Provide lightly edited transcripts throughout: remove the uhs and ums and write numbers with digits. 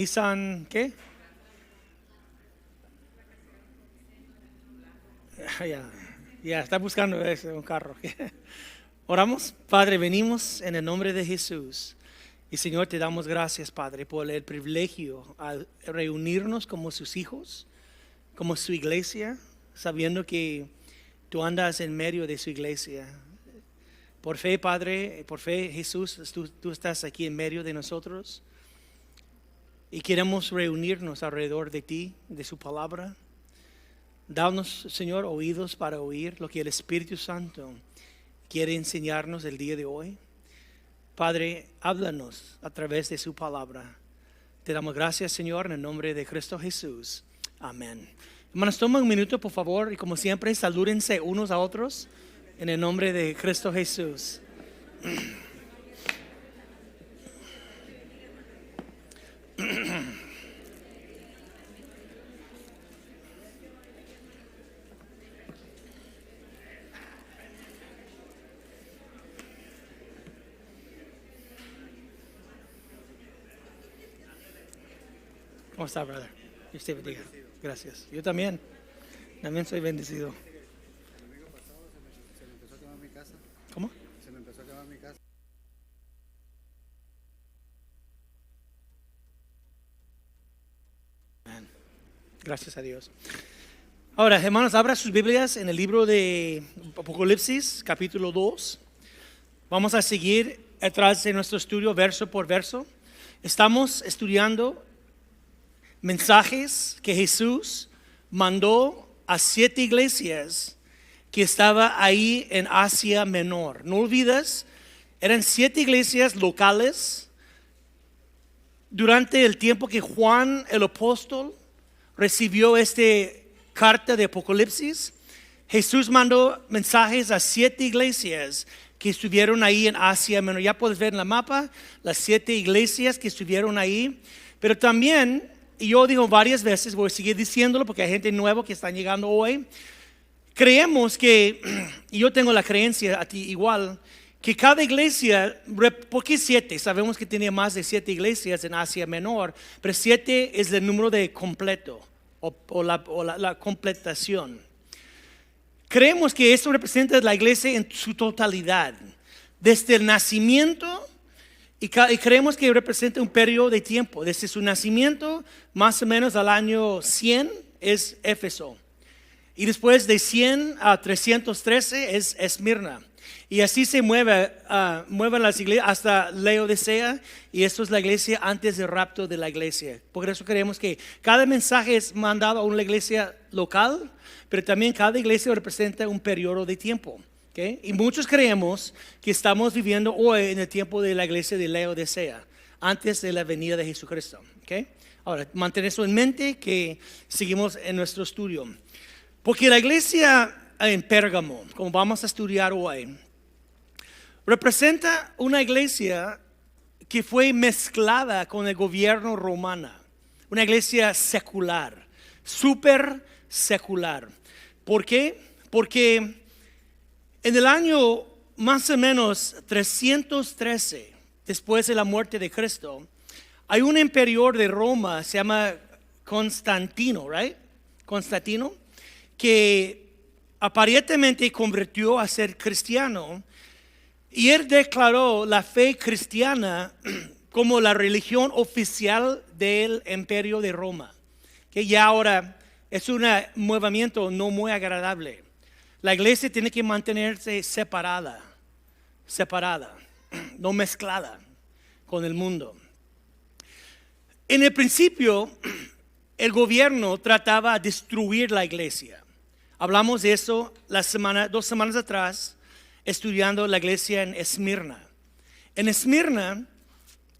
Nissan, ¿qué? Ya, está buscando un carro. Oramos, Padre, venimos en el nombre de Jesús. Y Señor, te damos gracias, Padre, por el privilegio al reunirnos como sus hijos, como su iglesia, sabiendo que tú andas en medio de su iglesia. Por fe, Padre, por fe, Jesús, tú estás aquí en medio de nosotros. Y queremos reunirnos alrededor de ti, de su palabra. Danos, Señor, oídos para oír lo que el Espíritu Santo quiere enseñarnos el día de hoy. Padre, háblanos a través de su palabra. Te damos gracias, Señor, en el nombre de Cristo Jesús. Amén. Hermanos, toma un minuto, por favor, y como siempre, salúdense unos a otros en el nombre de Cristo Jesús. ¿Cómo está, brother? Dios te bendiga. Gracias. Yo también soy bendecido. El domingo pasado se me empezó a quemar mi casa. ¿Cómo? Se me empezó a quemar mi casa. Amén. Gracias a Dios. Ahora, hermanos, abra sus Biblias en el libro de Apocalipsis, capítulo 2. Vamos a seguir atrás de nuestro estudio verso por verso. Estamos estudiando mensajes que Jesús mandó a 7 iglesias que estaba ahí en Asia Menor. No olvides, eran 7 iglesias locales durante el tiempo que Juan el apóstol recibió esta carta de Apocalipsis. Jesús mandó mensajes a 7 iglesias que estuvieron ahí en Asia Menor. Ya puedes ver en la mapa las 7 iglesias que estuvieron ahí. Pero también, y yo digo varias veces, voy a seguir diciéndolo porque hay gente nueva que está llegando hoy. Creemos que, y yo tengo la creencia a ti igual, que cada iglesia, ¿por qué 7? Sabemos que tenía más de 7 iglesias en Asia Menor, pero 7 es el número de completo o la completación. Creemos que eso representa la iglesia en su totalidad, desde el nacimiento, y creemos que representa un periodo de tiempo. Desde su nacimiento, más o menos al año 100, es Éfeso. Y después de 100 a 313 es Esmirna. Y así se mueven las iglesias hasta Laodicea. Y esto es la iglesia antes del rapto de la iglesia. Por eso creemos que cada mensaje es mandado a una iglesia local, pero también cada iglesia representa un periodo de tiempo. ¿Okay? Y muchos creemos que estamos viviendo hoy en el tiempo de la iglesia de Laodicea, antes de la venida de Jesucristo. ¿Okay? Ahora, mantener eso en mente que seguimos en nuestro estudio. Porque la iglesia en Pérgamo, como vamos a estudiar hoy, representa una iglesia que fue mezclada con el gobierno romano. Una iglesia secular, súper secular. ¿Por qué? Porque en el año más o menos 313, después de la muerte de Cristo, hay un emperador de Roma, se llama Constantino, right? Constantino, que aparentemente convirtió a ser cristiano, y él declaró la fe cristiana como la religión oficial del imperio de Roma, que ya ahora es un movimiento no muy agradable. La iglesia tiene que mantenerse separada, no mezclada con el mundo. En el principio, el gobierno trataba de destruir la iglesia. Hablamos de eso 2 semanas atrás, estudiando la iglesia en Esmirna. En Esmirna,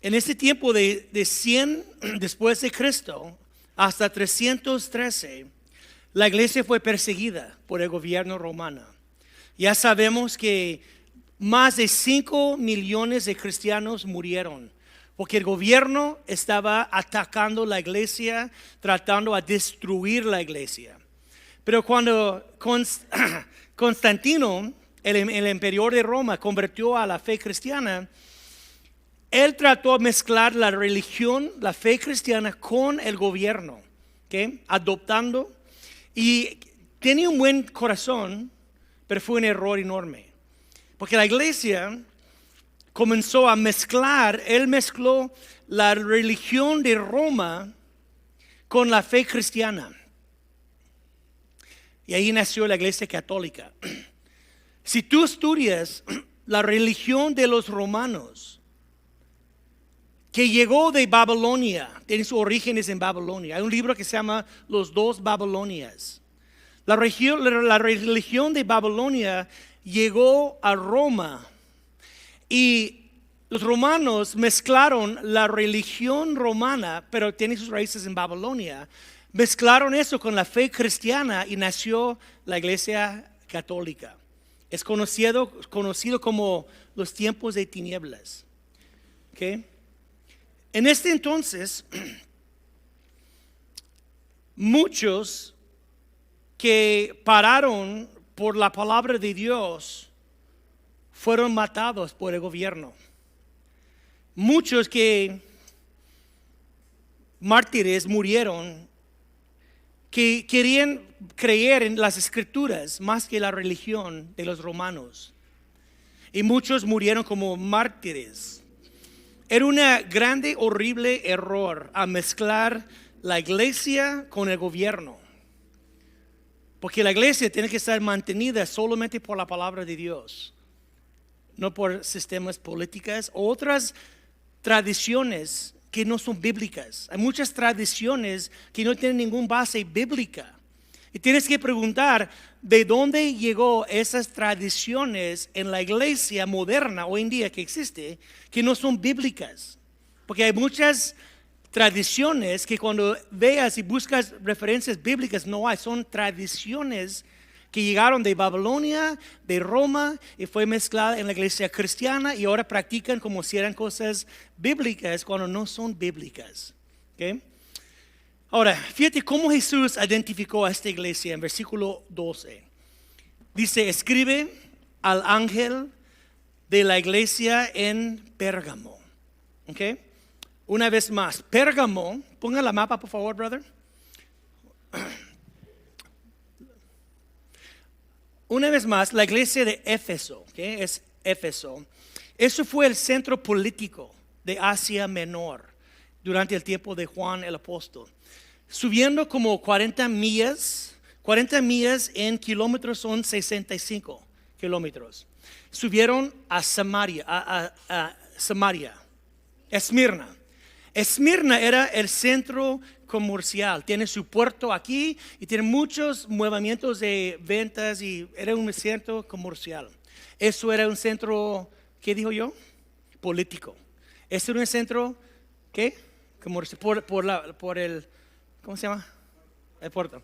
en ese tiempo de 100 después de Cristo hasta 313, la iglesia fue perseguida por el gobierno romano. Ya sabemos que más de 5 millones de cristianos murieron porque el gobierno estaba atacando la iglesia, tratando de destruir la iglesia. Pero cuando Constantino, el emperador de Roma, convirtió a la fe cristiana, él trató de mezclar la religión, la fe cristiana con el gobierno, ¿okay? Adoptando. Y tenía un buen corazón, pero fue un error enorme. Porque la iglesia comenzó a mezclar, él mezcló la religión de Roma con la fe cristiana. Y ahí nació la iglesia católica. Si tú estudias la religión de los romanos, que llegó de Babilonia, tiene sus orígenes en Babilonia. Hay un libro que se llama Los dos Babilonias. La religión de Babilonia llegó a Roma y los romanos mezclaron la religión romana, pero tiene sus raíces en Babilonia. Mezclaron eso con la fe cristiana y nació la iglesia católica. Es conocido como los tiempos de tinieblas. ¿Okay? En este entonces, muchos que pararon por la palabra de Dios fueron matados por el gobierno. Muchos mártires murieron que querían creer en las escrituras más que la religión de los romanos. Y muchos murieron como mártires. Era un grande, horrible error a mezclar la iglesia con el gobierno. Porque la iglesia tiene que estar mantenida solamente por la palabra de Dios, no por sistemas políticos o otras tradiciones que no son bíblicas. Hay muchas tradiciones que no tienen ninguna base bíblica. Y tienes que preguntar de dónde llegó esas tradiciones en la iglesia moderna hoy en día que existe, que no son bíblicas. Porque hay muchas tradiciones que cuando veas y buscas referencias bíblicas no hay, son tradiciones que llegaron de Babilonia, de Roma, y fue mezclada en la iglesia cristiana y ahora practican como si eran cosas bíblicas cuando no son bíblicas. ¿Okay? Ahora, fíjate cómo Jesús identificó a esta iglesia en versículo 12. Dice, escribe al ángel de la iglesia en Pérgamo. ¿Okay? Una vez más, Pérgamo, ponga la mapa por favor, brother. Una vez más, la iglesia de Éfeso, ¿okay? Es Éfeso. Eso fue el centro político de Asia Menor durante el tiempo de Juan el Apóstol. Subiendo como 40 millas en kilómetros son 65 kilómetros. Subieron a Samaria, a Samaria, Esmirna. Esmirna era el centro comercial, tiene su puerto aquí y tiene muchos movimientos de ventas y era un centro comercial. Eso era un centro, ¿qué dijo yo? Político. Eso era un centro, ¿qué? Comercial, por el, ¿cómo se llama? El puerto.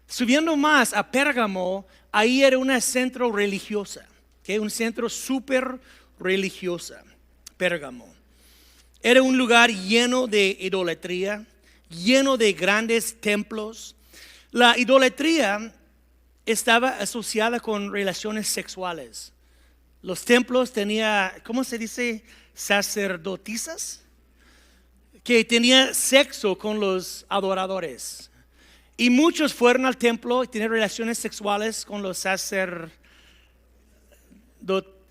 Subiendo más a Pérgamo, ahí era un centro religiosa, ¿okay? Un centro súper religiosa, Pérgamo. Era un lugar lleno de idolatría, lleno de grandes templos. La idolatría estaba asociada con relaciones sexuales. Los templos tenían, ¿cómo se dice? Sacerdotisas, que tenían sexo con los adoradores. Y muchos fueron al templo y tenían relaciones sexuales con los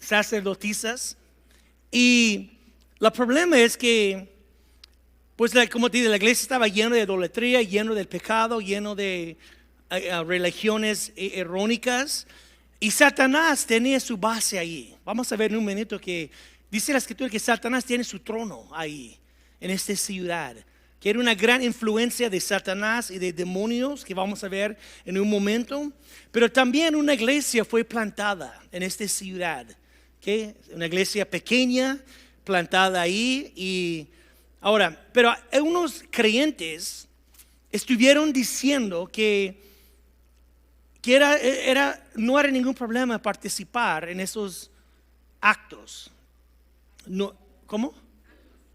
sacerdotisas. Y el problema es que, pues como te digo, la iglesia estaba llena de idolatría, lleno del pecado, lleno de religiones errónicas. Y Satanás tenía su base ahí. Vamos a ver en un minuto que dice la escritura que Satanás tiene su trono ahí, en esta ciudad. Que era una gran influencia de Satanás y de demonios, que vamos a ver en un momento. Pero también una iglesia fue plantada en esta ciudad. ¿Okay? Una iglesia pequeña, plantada ahí. Y ahora, pero unos creyentes estuvieron diciendo que no era ningún problema participar en esos actos. No, ¿cómo?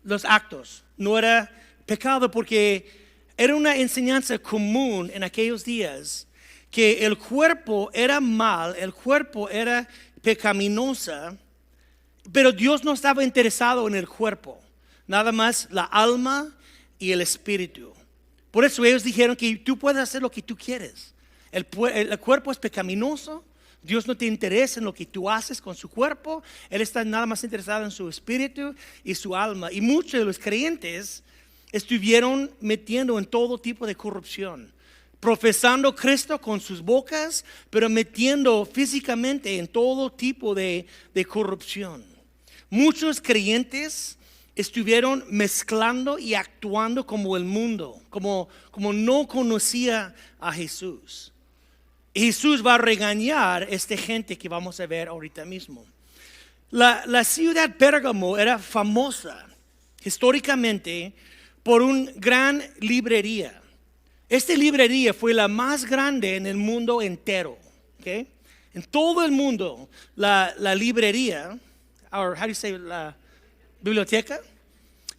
Los actos. No era pecado porque era una enseñanza común en aquellos días que el cuerpo era mal, el cuerpo era pecaminosa, pero Dios no estaba interesado en el cuerpo. nada más la alma y el espíritu. Por eso ellos dijeron que tú puedes hacer lo que tú quieres. El cuerpo es pecaminoso. Dios no te interesa en lo que tú haces con su cuerpo. Él está nada más interesado en su espíritu y su alma. Y muchos de los creyentes estuvieron metiendo en todo tipo de corrupción, profesando Cristo con sus bocas, pero metiendo físicamente en todo tipo de corrupción. Muchos creyentes estuvieron mezclando y actuando como el mundo, como no conocía a Jesús. Y Jesús va a regañar a esta gente que vamos a ver ahorita mismo. La ciudad Pérgamo era famosa históricamente por una gran librería. Esta librería fue la más grande en el mundo entero. ¿Okay? En todo el mundo, la librería, or how do you say, la biblioteca,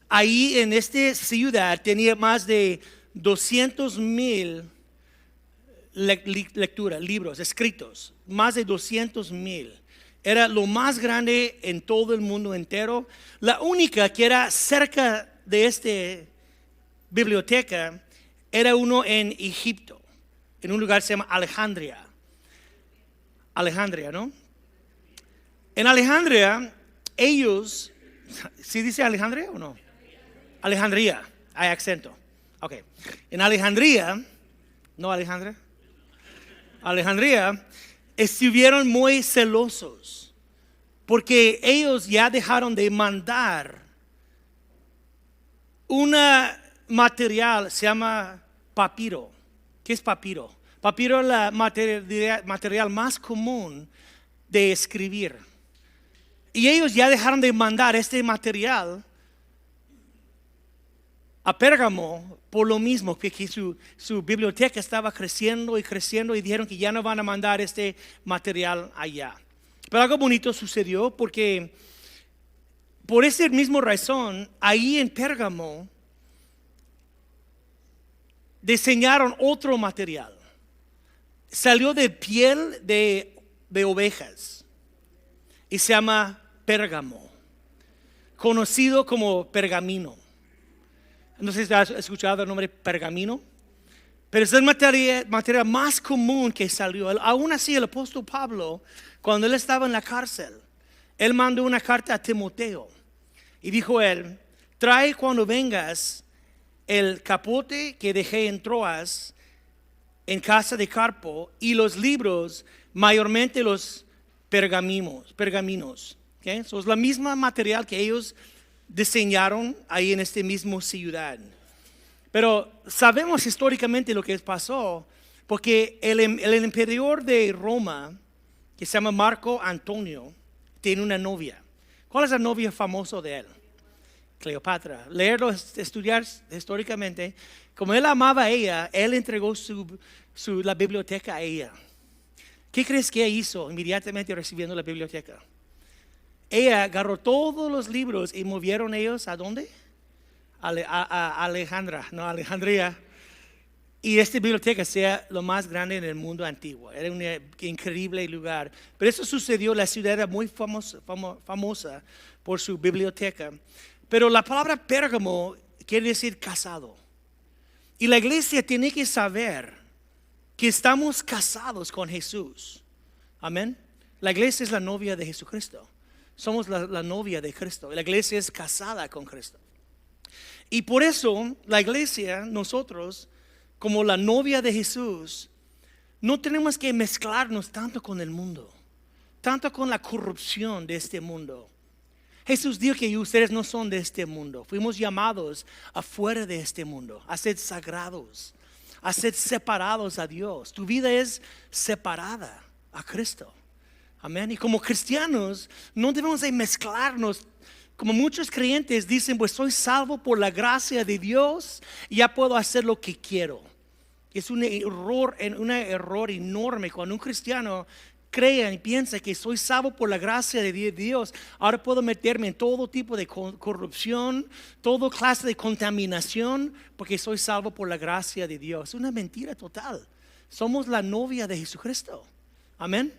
ahí en esta ciudad tenía más de 200,000 lecturas, libros escritos, más de 200,000. Era lo más grande en todo el mundo entero. La única que era cerca de esta biblioteca era uno en Egipto, en un lugar que se llama Alejandría. Alejandría, ¿no? En Alejandría, ellos, ¿sí dice Alejandría o no? Alejandría, hay acento. Ok. En Alejandría, ¿no Alejandría? Alejandría, estuvieron muy celosos porque ellos ya dejaron de mandar un material, se llama papiro. ¿Qué es papiro? Papiro es el material más común de escribir. Y ellos ya dejaron de mandar este material a Pérgamo por lo mismo, que su biblioteca estaba creciendo y dijeron que ya no van a mandar este material allá. Pero algo bonito sucedió porque por esa misma razón, ahí en Pérgamo diseñaron otro material. Salió de piel de ovejas y se llama pérgamo, conocido como pergamino. No sé si has escuchado el nombre pergamino, pero es el material más común que salió. Aún así, el apóstol Pablo, cuando él estaba en la cárcel, él mandó una carta a Timoteo y dijo él: trae cuando vengas el capote que dejé en Troas, en casa de Carpo, y los libros, mayormente los pergaminos. ¿Okay? So, es la misma material que ellos diseñaron ahí en esta misma ciudad. Pero sabemos históricamente lo que pasó, porque el emperador de Roma, que se llama Marco Antonio, tiene una novia. ¿Cuál es la novia famosa de él? Cleopatra. Leerlo, estudiar históricamente. Como él amaba a ella, él entregó la biblioteca a ella. ¿Qué crees que ella hizo inmediatamente recibiendo la biblioteca? Ella agarró todos los libros y movieron ellos ¿a dónde? A Alejandría. Y esta biblioteca sea lo más grande en el mundo antiguo. Era un increíble lugar. Pero eso sucedió, la ciudad era muy famosa por su biblioteca. Pero la palabra Pérgamo quiere decir casado. Y la iglesia tiene que saber que estamos casados con Jesús. Amén. La iglesia es la novia de Jesucristo. Somos la novia de Cristo. La iglesia es casada con Cristo. Y por eso la iglesia, nosotros, como la novia de Jesús, no tenemos que mezclarnos tanto con el mundo, tanto con la corrupción de este mundo. Jesús dijo que ustedes no son de este mundo. Fuimos llamados afuera de este mundo, a ser sagrados, a ser separados a Dios. Tu vida es separada a Cristo. Amén. Y como cristianos no debemos de mezclarnos. Como muchos creyentes dicen, pues soy salvo por la gracia de Dios y ya puedo hacer lo que quiero. Es un error enorme cuando un cristiano cree y piensa que soy salvo por la gracia de Dios. Ahora puedo meterme en todo tipo de corrupción, toda clase de contaminación, porque soy salvo por la gracia de Dios. Es una mentira total. Somos la novia de Jesucristo. Amén.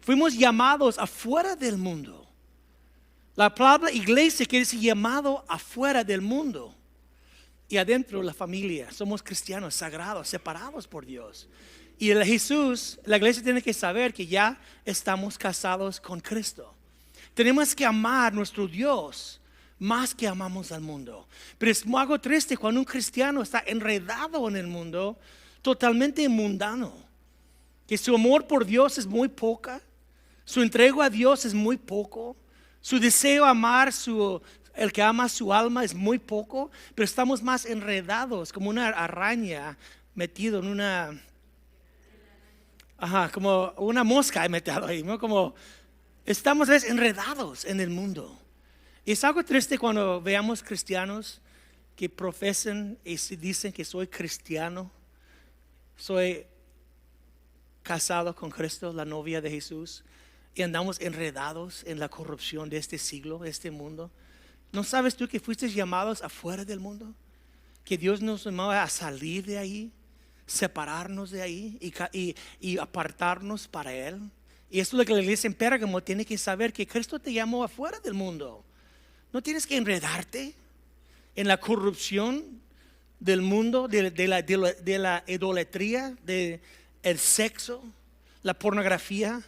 Fuimos llamados afuera del mundo. La palabra iglesia quiere decir llamado afuera del mundo. Y adentro la familia. Somos cristianos, sagrados, separados por Dios. Y la iglesia tiene que saber que ya estamos casados con Cristo. Tenemos que amar a nuestro Dios más que amamos al mundo. Pero es algo triste cuando un cristiano está enredado en el mundo, totalmente mundano. Que su amor por Dios es muy poca, su entrega a Dios es muy poco, su deseo de amar el que ama su alma es muy poco, pero estamos más enredados como una araña metido en como una mosca metido ahí, ¿no? Como estamos enredados en el mundo. Y es algo triste cuando veamos cristianos que profesan y dicen que soy cristiano, soy casado con Cristo, la novia de Jesús, y andamos enredados en la corrupción de este siglo, de este mundo. ¿No sabes tú que fuiste llamados afuera del mundo? Que Dios nos llamaba a salir de ahí, separarnos de ahí y apartarnos para Él. Y esto es lo que la iglesia en Pérgamo tiene que saber, que Cristo te llamó afuera del mundo. No tienes que enredarte en la corrupción del mundo, de la idolatría, del sexo, la pornografía,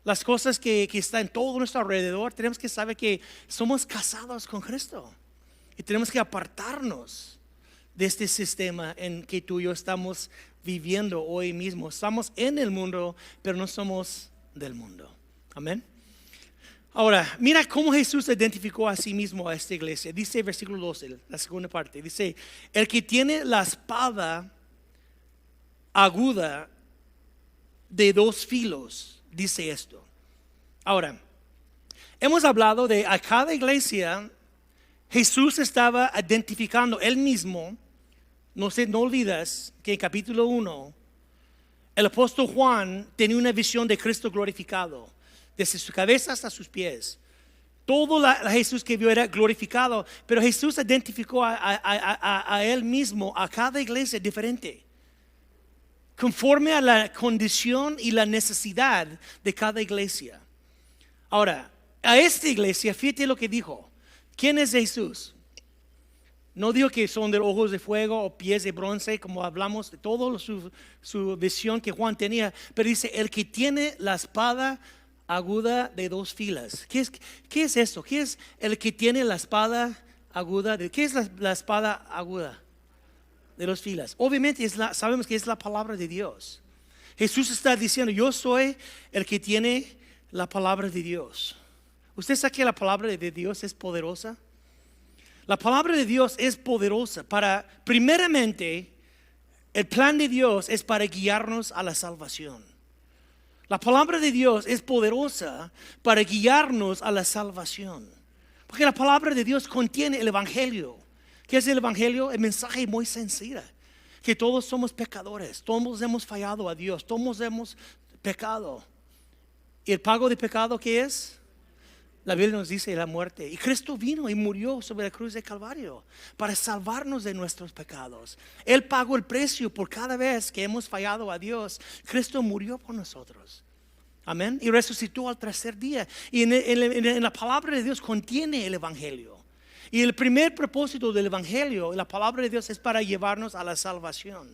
las cosas que están en todo nuestro alrededor. Tenemos que saber que somos casados con Cristo y tenemos que apartarnos de este sistema en que tú y yo estamos viviendo hoy mismo. Estamos en el mundo, pero no somos del mundo. Amén. Ahora, mira cómo Jesús identificó a sí mismo a esta iglesia. Dice versículo 12, la segunda parte. Dice, el que tiene la espada aguda de dos filos, dice esto. Ahora, hemos hablado de a cada iglesia, Jesús estaba identificando él mismo. No olvidas que en capítulo 1, el apóstol Juan tenía una visión de Cristo glorificado, desde su cabeza hasta sus pies. Todo la Jesús que vio era glorificado, pero Jesús identificó a él mismo, a cada iglesia diferente, conforme a la condición y la necesidad de cada iglesia. Ahora, a esta iglesia, fíjate lo que dijo. ¿Quién es Jesús? No dijo que son de ojos de fuego o pies de bronce, como hablamos de toda su visión que Juan tenía, pero dice, el que tiene la espada aguda de dos filas. ¿Qué es eso? ¿Qué es el que tiene la espada aguda? ¿Qué es la espada aguda de dos filas? Obviamente sabemos que es la palabra de Dios. Jesús está diciendo, yo soy el que tiene la palabra de Dios. ¿Usted sabe que la palabra de Dios es poderosa? La palabra de Dios es poderosa primeramente, el plan de Dios es para guiarnos a la salvación. La palabra de Dios es poderosa para guiarnos a la salvación. Porque la palabra de Dios contiene el evangelio. ¿Qué es el evangelio? El mensaje muy sencillo. Que todos somos pecadores, todos hemos fallado a Dios, todos hemos pecado. ¿Y el pago de pecado qué es? La Biblia nos dice la muerte. Y Cristo vino y murió sobre la cruz de Calvario para salvarnos de nuestros pecados. Él pagó el precio por cada vez que hemos fallado a Dios. Cristo murió por nosotros. Amén. Y resucitó al tercer día. Y en la palabra de Dios contiene el evangelio. Y el primer propósito del evangelio, la palabra de Dios, es para llevarnos a la salvación.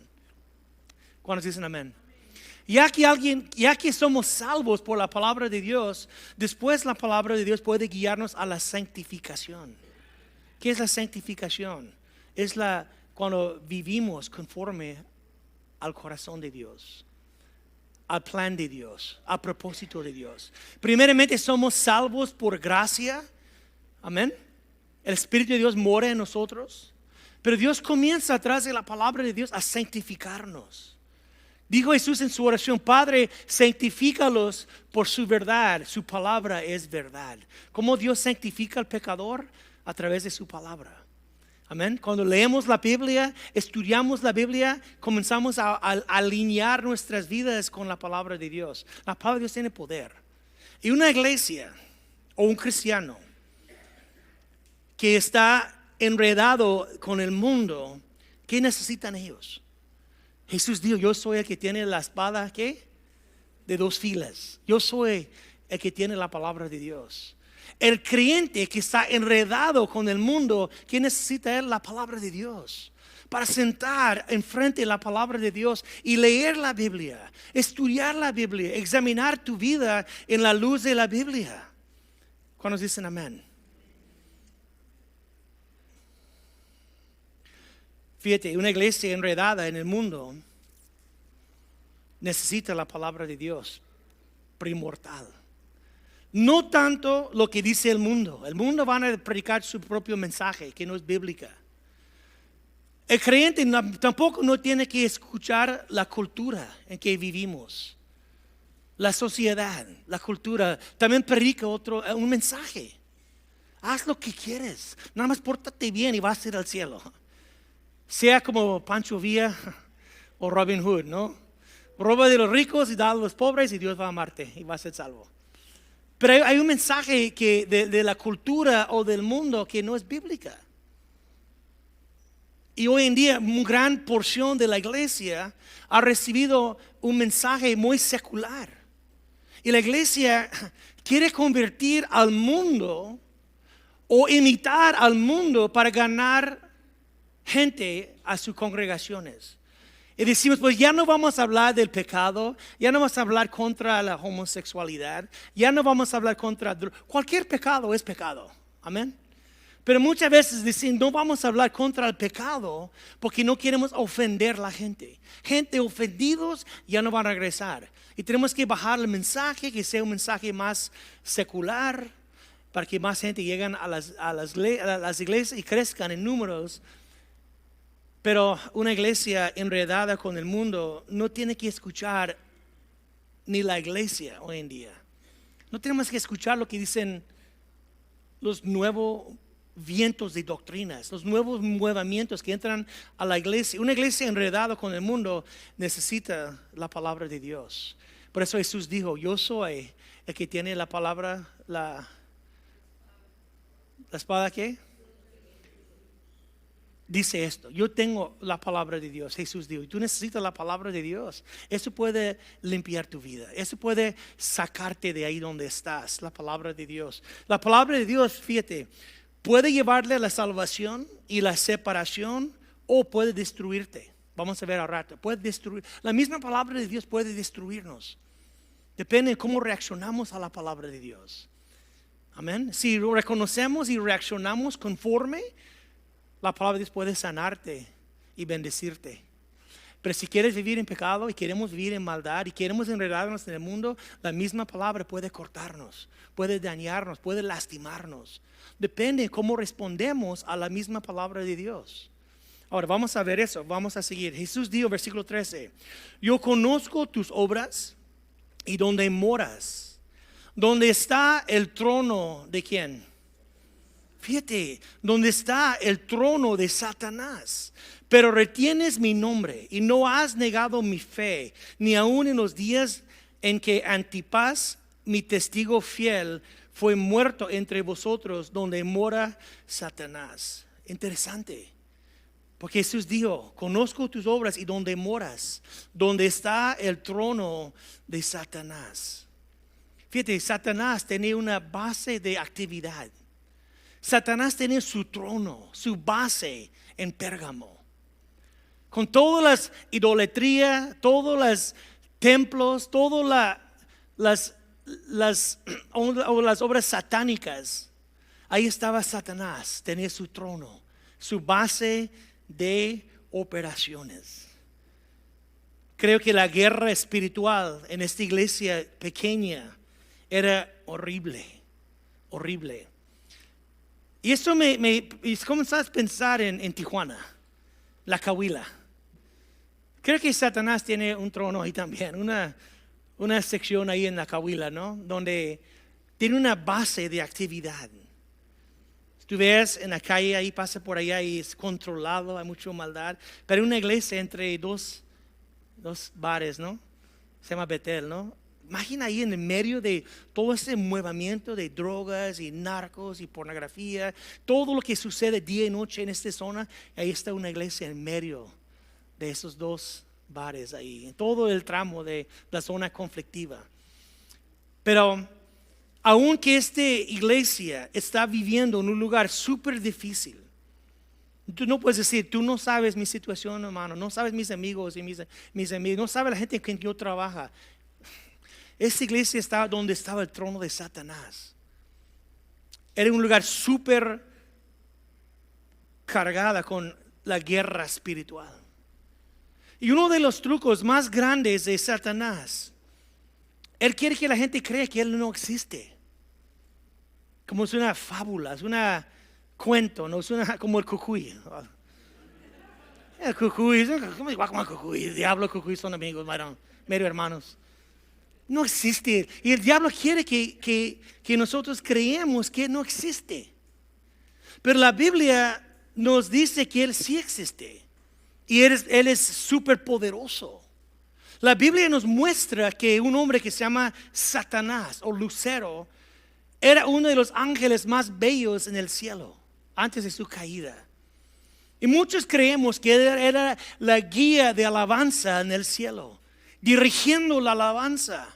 ¿Cuántos dicen amén? Ya que somos salvos por la palabra de Dios, después la palabra de Dios puede guiarnos a la santificación. ¿Qué es la santificación? Es cuando vivimos conforme al corazón de Dios, al plan de Dios, al propósito de Dios. Primeramente somos salvos por gracia. Amén. El Espíritu de Dios mora en nosotros. Pero Dios comienza a través de la palabra de Dios a santificarnos. Dijo Jesús en su oración, Padre, santifícalos por su verdad, su palabra es verdad. ¿Cómo Dios santifica al pecador? A través de su palabra. Amén. Cuando leemos la Biblia, estudiamos la Biblia, comenzamos a alinear nuestras vidas con la palabra de Dios. La palabra de Dios tiene poder. Y una iglesia o un cristiano que está enredado con el mundo, ¿qué necesitan ellos? Jesús dijo, yo soy el que tiene la espada, ¿qué? De dos filas. Yo soy el que tiene la palabra de Dios. El creyente que está enredado con el mundo, ¿qué necesita él? La palabra de Dios. Para sentar enfrente de la palabra de Dios y leer la Biblia, estudiar la Biblia, examinar tu vida en la luz de la Biblia. ¿Cuántos dicen amén? Fíjate, una iglesia enredada en el mundo necesita la palabra de Dios, primordial. No tanto lo que dice el mundo. El mundo van a predicar su propio mensaje, que no es bíblica. El creyente tampoco no tiene que escuchar la cultura en que vivimos. La sociedad, la cultura, también predica un mensaje. Haz lo que quieres, nada más pórtate bien y vas a ir al cielo. Sea como Pancho Villa o Robin Hood, ¿no? Roba de los ricos y da a los pobres y Dios va a amarte y vas a ser salvo. Pero hay un mensaje de la cultura o del mundo que no es bíblica. Y hoy en día una gran porción de la iglesia ha recibido un mensaje muy secular. Y la iglesia quiere convertir al mundo o imitar al mundo para ganar gente a sus congregaciones. Y decimos, pues ya no vamos a hablar del pecado, ya no vamos a hablar contra la homosexualidad, ya no vamos a hablar contra cualquier pecado es pecado. Amén. Pero muchas veces dicen, no vamos a hablar contra el pecado porque no queremos ofender a la gente. Gente ofendidos ya no van a regresar. Y tenemos que bajar el mensaje, que sea un mensaje más secular, para que más gente llegue a las iglesias y crezcan en números. Pero una iglesia enredada con el mundo no tiene que escuchar ni la iglesia hoy en día. No tenemos que escuchar lo que dicen los nuevos vientos de doctrinas, los nuevos movimientos que entran a la iglesia. Una iglesia enredada con el mundo necesita la palabra de Dios. Por eso Jesús dijo, yo soy el que tiene la palabra, la espada ¿qué? Dice esto, yo tengo la palabra de Dios. Jesús dijo, y tú necesitas la palabra de Dios. Eso puede limpiar tu vida. Eso puede sacarte de ahí donde estás, la palabra de Dios. La palabra de Dios, fíjate, puede llevarle a la salvación y la separación o puede destruirte. Vamos a ver al rato. Puede destruir. La misma palabra de Dios puede destruirnos. Depende de cómo reaccionamos a la palabra de Dios. Amén. Si lo reconocemos y reaccionamos conforme, la palabra de Dios puede sanarte y bendecirte. Pero si quieres vivir en pecado y queremos vivir en maldad y queremos enredarnos en el mundo, la misma palabra puede cortarnos, puede dañarnos, puede lastimarnos. Depende de cómo respondemos a la misma palabra de Dios. Ahora vamos a ver eso, vamos a seguir. Jesús dijo, versículo 13, yo conozco tus obras y donde moras, donde está el trono de ¿quién? Fíjate, donde está el trono de Satanás, pero retienes mi nombre y no has negado mi fe, ni aun en los días en que Antipas, mi testigo fiel, fue muerto entre vosotros, donde mora Satanás. Interesante, porque Jesús dijo, conozco tus obras y donde moras, donde está el trono de Satanás. Fíjate, Satanás tenía una base de actividad. Satanás tiene su trono, su base en Pérgamo. Con todas las idolatrías, todos los templos, todas las obras satánicas. Ahí estaba Satanás, tenía su trono, su base de operaciones. Creo que la guerra espiritual en esta iglesia pequeña era horrible, horrible. Y eso me comenzó a pensar en Tijuana, la Cahuila. Creo que Satanás tiene un trono ahí también, una sección ahí en la Cahuila, ¿no? Donde tiene una base de actividad. Tú ves en la calle, ahí pasa por allá y es controlado, hay mucha maldad. Pero una iglesia entre dos bares, ¿no? Se llama Betel, ¿no? Imagina ahí en el medio de todo ese movimiento de drogas y narcos y pornografía, todo lo que sucede día y noche en esta zona, ahí está una iglesia en medio de esos dos bares ahí, en todo el tramo de la zona conflictiva. Pero Aunque esta iglesia está viviendo en un lugar súper difícil, tú no puedes decir, tú no sabes mi situación, hermano, no sabes mis amigos y mis amigos, no sabes la gente con quien yo trabajo. Esta iglesia estaba donde estaba el trono de Satanás. Era un lugar súper cargada con la guerra espiritual. Y uno de los trucos más grandes de Satanás, él quiere que la gente crea que él no existe. Como es una fábula, es una cuento, no es como el cucuy. El cucuy, ¿cómo igual como el cucuy? El diablo y el cucuy son amigos, medio hermanos. No existe. Y el diablo quiere que nosotros creemos que no existe. Pero la Biblia nos dice que Él sí existe. Y Él es súper poderoso. La Biblia nos muestra que un hombre que se llama Satanás o Lucero era uno de los ángeles más bellos en el cielo antes de su caída. Y muchos creemos que era la guía de alabanza en el cielo, dirigiendo la alabanza.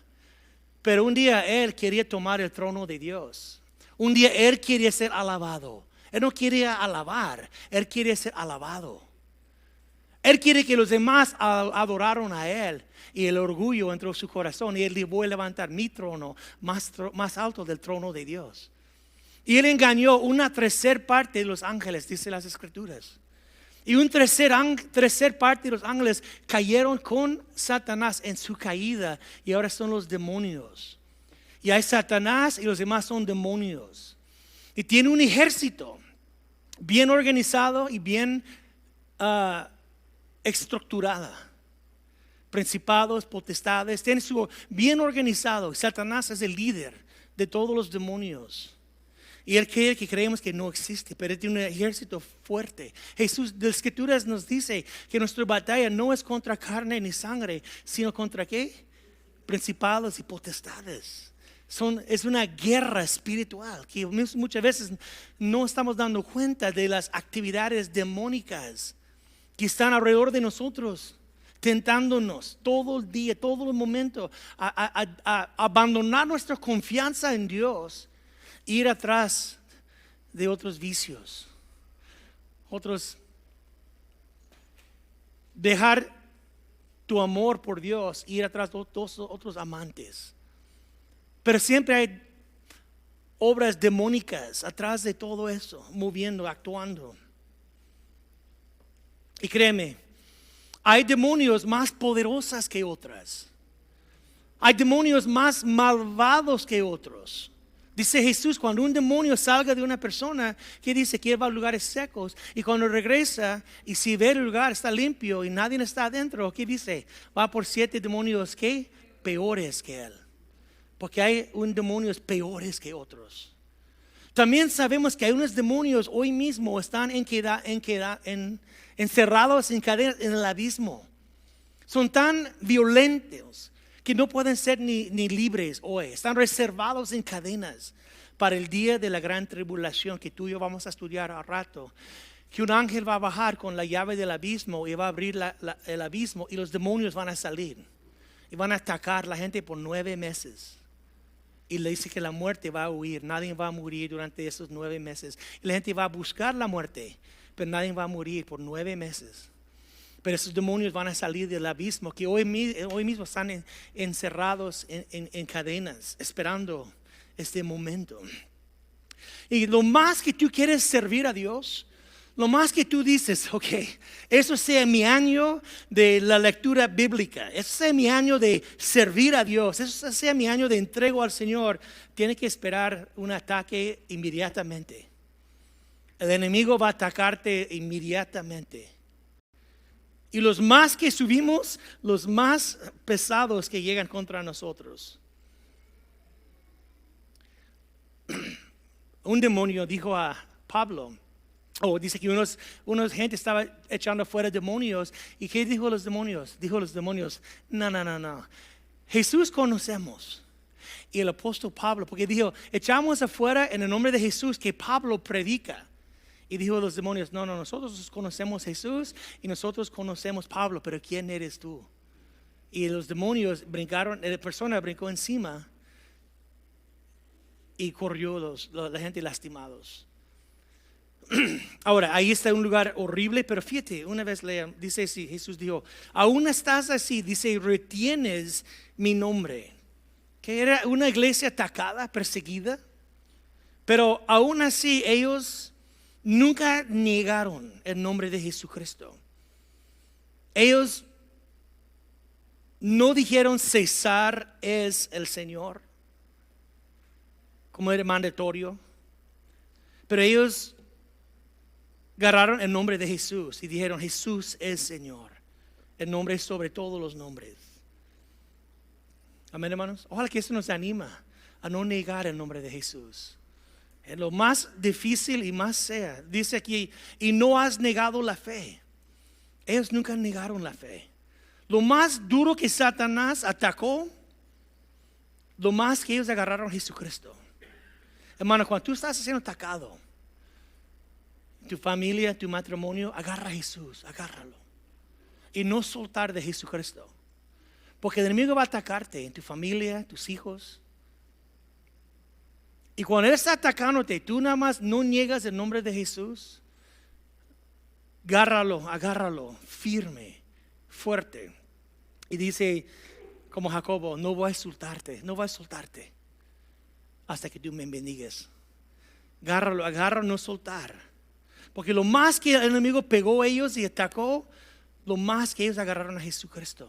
Pero un día Él quería tomar el trono de Dios. Un día Él quería ser alabado. Él no quería alabar, Él quería ser alabado. Él quiere que los demás adoraron a Él. Y el orgullo entró en su corazón. Y Él dijo, voy a levantar mi trono más alto del trono de Dios. Y Él engañó una tercera parte de los ángeles, dice las Escrituras. Y un tercer parte de los ángeles cayeron con Satanás en su caída. Y ahora son los demonios. Y hay Satanás y los demás son demonios. Y tiene un ejército bien organizado y bien estructurada. Principados, potestades, tiene su bien organizado. Satanás es el líder de todos los demonios. Y Él cree que creemos que no existe, pero Él tiene un ejército fuerte. Jesús de las Escrituras nos dice que nuestra batalla no es contra carne ni sangre, sino contra ¿qué? Principados y potestades. Es una guerra espiritual que muchas veces no estamos dando cuenta de las actividades demónicas que están alrededor de nosotros, tentándonos todo el día, todo el momento a abandonar nuestra confianza en Dios, ir atrás de otros vicios, dejar tu amor por Dios, ir atrás de otros amantes. Pero siempre hay obras demónicas atrás de todo eso, moviendo, actuando. Y créeme, hay demonios más poderosas que otras. Hay demonios más malvados que otros. Dice Jesús, cuando un demonio salga de una persona, que dice que va a lugares secos, y cuando regresa y si ve el lugar está limpio y nadie está adentro, ¿qué dice? Va por 7 demonios que peores que él. Porque hay demonios peores que otros. También sabemos que hay unos demonios hoy mismo están encerrados en cadenas en el abismo. Son tan violentos que no pueden ser ni libres hoy. Están reservados en cadenas para el día de la gran tribulación que tú y yo vamos a estudiar al rato. Que un ángel va a bajar con la llave del abismo y va a abrir el abismo y los demonios van a salir. Y van a atacar a la gente por 9 meses. Y le dice que la muerte va a huir. Nadie va a morir durante esos 9 meses. Y la gente va a buscar la muerte, pero nadie va a morir por 9 meses. Pero esos demonios van a salir del abismo que hoy mismo están encerrados en cadenas, esperando este momento. Y lo más que tú quieres servir a Dios, lo más que tú dices, ok, eso sea mi año de la lectura bíblica, eso sea mi año de servir a Dios, eso sea mi año de entrego al Señor, tiene que esperar un ataque inmediatamente. El enemigo va a atacarte inmediatamente. Y los más que subimos, los más pesados que llegan contra nosotros. Un demonio dijo a Pablo, dice que unos gente estaba echando fuera demonios. ¿Y qué dijo los demonios? Dijo los demonios, no. Jesús conocemos. Y el apóstol Pablo, porque dijo, echamos afuera en el nombre de Jesús que Pablo predica. Y dijo a los demonios, no, nosotros conocemos Jesús y nosotros conocemos Pablo, pero ¿quién eres tú? Y los demonios brincaron, la persona brincó encima y corrió la gente lastimados. Ahora, ahí está un lugar horrible, pero fíjate, una vez lean, dice así, Jesús dijo, aún estás así, dice, retienes mi nombre. Que era una iglesia atacada, perseguida, pero aún así ellos nunca negaron el nombre de Jesucristo. Ellos no dijeron César es el Señor, como era mandatorio, pero ellos agarraron el nombre de Jesús y dijeron Jesús es Señor. El nombre es sobre todos los nombres. Amén, hermanos. Ojalá que eso nos anima a no negar el nombre de Jesús. En lo más difícil y más sea. Dice aquí, y no has negado la fe. Ellos nunca negaron la fe. Lo más duro que Satanás atacó, lo más que ellos agarraron a Jesucristo. Hermano, cuando tú estás siendo atacado, tu familia, tu matrimonio, agarra a Jesús, agárralo. Y no soltar de Jesucristo. Porque el enemigo va a atacarte en tu familia, tus hijos. Y cuando Él está atacándote, tú nada más no niegas el nombre de Jesús. Agárralo, firme, fuerte. Y dice, como Jacobo, no voy a soltarte hasta que tú me bendigas. Agárralo, no soltar. Porque lo más que el enemigo pegó a ellos y atacó, lo más que ellos agarraron a Jesucristo.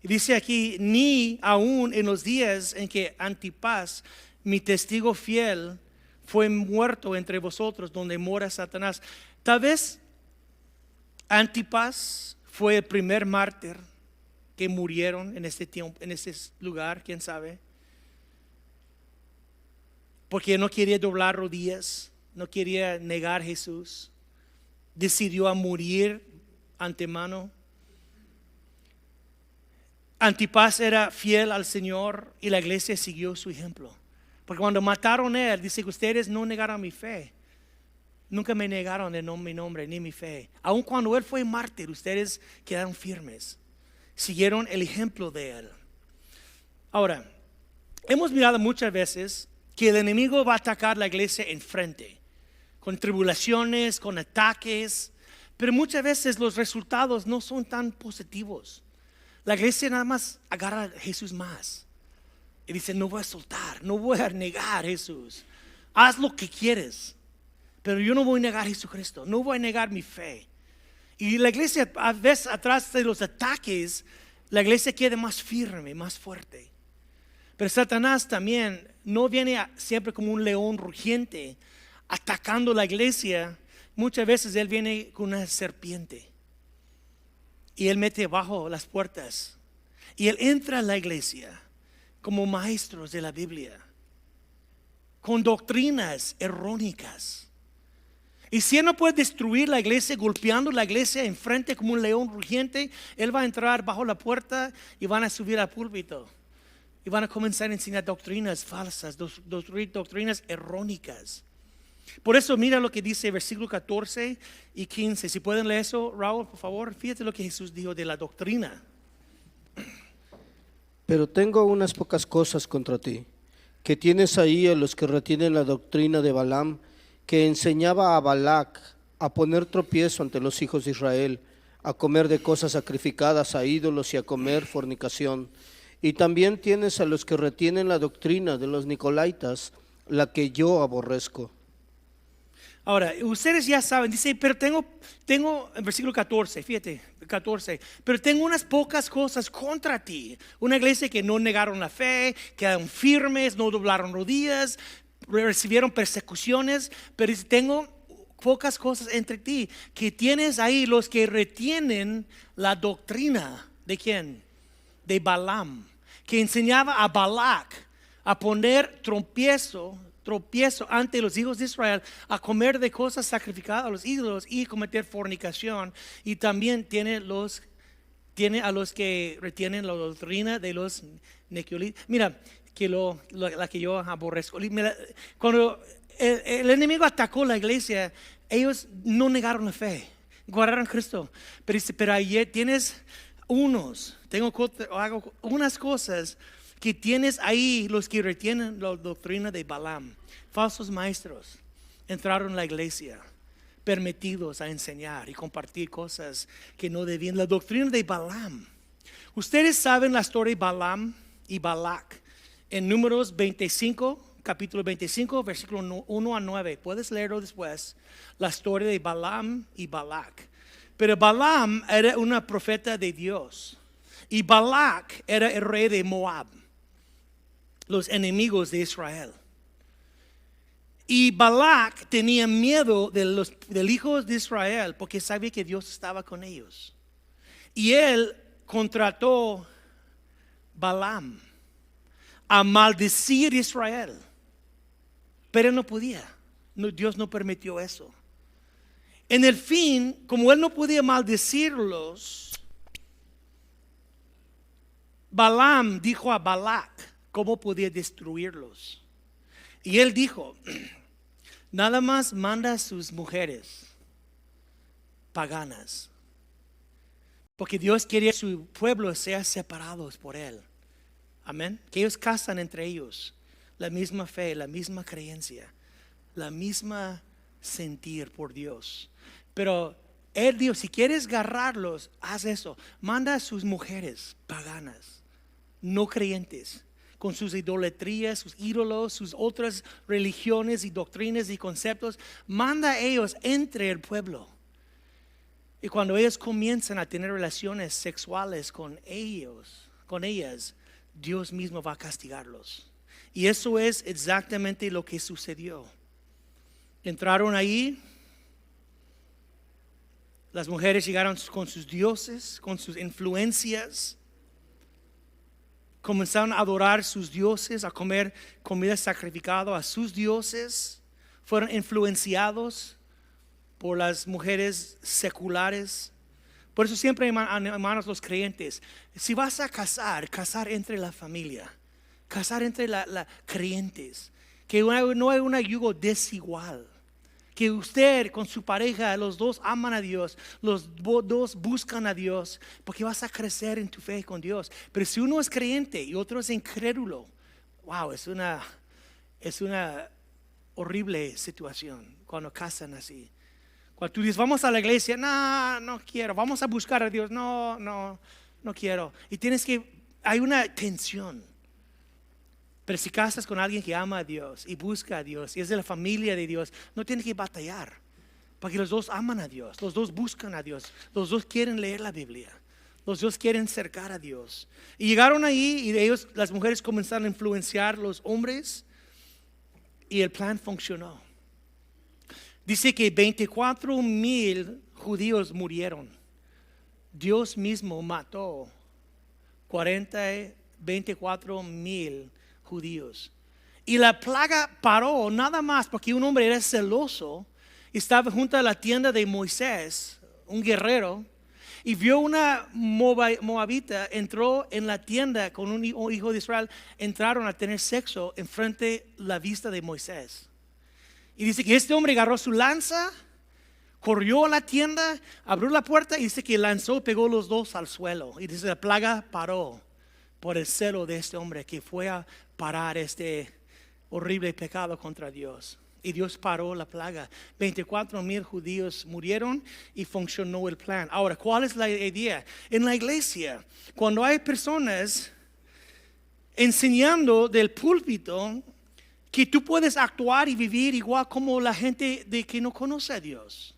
Y dice aquí, ni aún en los días en que Antipas, mi testigo fiel, fue muerto entre vosotros, donde mora Satanás. Tal vez Antipas fue el primer mártir que murieron en este tiempo, en este lugar, quién sabe. Porque no quería doblar rodillas, no quería negar a Jesús. Decidió a morir antemano. Antipas era fiel al Señor y la iglesia siguió su ejemplo. Porque cuando mataron a él, dice que ustedes no negaron mi fe. Nunca me negaron mi nombre ni mi fe. Aun cuando él fue mártir, ustedes quedaron firmes. Siguieron el ejemplo de él. Ahora, hemos mirado muchas veces que el enemigo va a atacar la iglesia enfrente, con tribulaciones, con ataques, pero muchas veces los resultados no son tan positivos. La iglesia nada más agarra a Jesús más y dice, no voy a soltar, no voy a negar a Jesús. Haz lo que quieres, pero yo no voy a negar a Jesucristo, no voy a negar mi fe. Y la iglesia, a veces atrás de los ataques, la iglesia queda más firme, más fuerte. Pero Satanás también no viene siempre como un león rugiente atacando la iglesia. Muchas veces él viene con una serpiente y él mete bajo las puertas y él entra a la iglesia como maestros de la Biblia con doctrinas errónicas. Y si él no puede destruir la iglesia golpeando la iglesia enfrente como un león rugiente, él va a entrar bajo la puerta y van a subir al púlpito y van a comenzar a enseñar doctrinas falsas, doctrinas errónicas. Por eso mira lo que dice versículo 14 y 15. Si pueden leer eso, Raúl, por favor, fíjate lo que Jesús dijo de la doctrina. Pero tengo unas pocas cosas contra ti, que tienes ahí a los que retienen la doctrina de Balaam, que enseñaba a Balac a poner tropiezo ante los hijos de Israel, a comer de cosas sacrificadas a ídolos y a comer fornicación. Y también tienes a los que retienen la doctrina de los Nicolaitas, la que yo aborrezco. Ahora, ustedes ya saben, dice, pero tengo en versículo 14, fíjate, 14, pero tengo unas pocas cosas contra ti. Una iglesia que no negaron la fe, quedaron firmes, no doblaron rodillas, recibieron persecuciones, pero dice, tengo pocas cosas entre ti, que tienes ahí los que retienen la doctrina. ¿De quién? De Balaam, que enseñaba a Balac a poner tropiezo ante los hijos de Israel, a comer de cosas sacrificadas a los ídolos y cometer fornicación. Y también tiene a los que retienen la doctrina de los Nicolaitas. Mira, la que yo aborrezco. Mira, cuando el enemigo atacó la iglesia, ellos no negaron la fe, guardaron a Cristo. Pero dice, pero ayer tienes hago unas cosas que tienes ahí los que retienen la doctrina de Balaam. Falsos maestros entraron a la iglesia, permitidos a enseñar y compartir cosas que no debían. La doctrina de Balaam. Ustedes saben la historia de Balaam y Balac en Números 25, capítulo 25, versículo 1 a 9. Puedes leerlo después, la historia de Balaam y Balac. Pero Balaam era una profeta de Dios y Balac era el rey de Moab, los enemigos de Israel. Y Balac tenía miedo del hijo de Israel porque sabía que Dios estaba con ellos. Y él contrató Balaam a maldecir a Israel. Pero no podía. Dios no permitió eso. En el fin, como él no podía maldecirlos, Balaam dijo a Balac cómo podía destruirlos. Y él dijo, nada más manda a sus mujeres paganas. Porque Dios quería que su pueblo sea separados por él. Amén. Que ellos casan entre ellos. La misma fe, la misma creencia, la misma sentir por Dios. Pero él dijo, si quieres agarrarlos, haz eso. Manda a sus mujeres paganas, no creyentes, con sus idolatrías, sus ídolos, sus otras religiones y doctrinas y conceptos. Manda a ellos entre el pueblo. Y cuando ellos comienzan a tener relaciones sexuales con ellas, Dios mismo va a castigarlos. Y eso es exactamente lo que sucedió. Entraron ahí. Las mujeres llegaron con sus dioses, con sus influencias. Comenzaron a adorar sus dioses, a comer comida sacrificada a sus dioses. Fueron influenciados por las mujeres seculares. Por eso siempre, hermanos, los creyentes, si vas a casar entre la familia, casar entre la creyentes, que no hay un yugo desigual. Que usted con su pareja, los dos aman a Dios, los dos buscan a Dios, porque vas a crecer en tu fe con Dios. Pero si uno es creyente y otro es incrédulo, wow, es una horrible situación cuando casan así. Cuando tú dices, vamos a la iglesia, no quiero, vamos a buscar a Dios, no quiero. Y hay una tensión. Pero si casas con alguien que ama a Dios y busca a Dios y es de la familia de Dios, no tienes que batallar. Porque los dos aman a Dios, los dos buscan a Dios, los dos quieren leer la Biblia, los dos quieren cercar a Dios. Y llegaron ahí y las mujeres comenzaron a influenciar a los hombres y el plan funcionó. Dice que 24,000 judíos murieron. Dios mismo mató 24,000 judíos. Y la plaga paró nada más porque un hombre era celoso. Estaba junto a la tienda de Moisés, un guerrero, y vio una moabita, entró en la tienda con un hijo de Israel, entraron a tener sexo enfrente de la vista de Moisés. Y dice que este hombre agarró su lanza, corrió a la tienda, abrió la puerta y dice que lanzó, pegó los dos al suelo. Y dice la plaga paró por el celo de este hombre que fue a parar este horrible pecado contra Dios. Y Dios paró la plaga. 24,000 judíos murieron y funcionó el plan. Ahora, ¿cuál es la idea? En la iglesia, cuando hay personas enseñando del púlpito que tú puedes actuar y vivir igual como la gente que no conoce a Dios.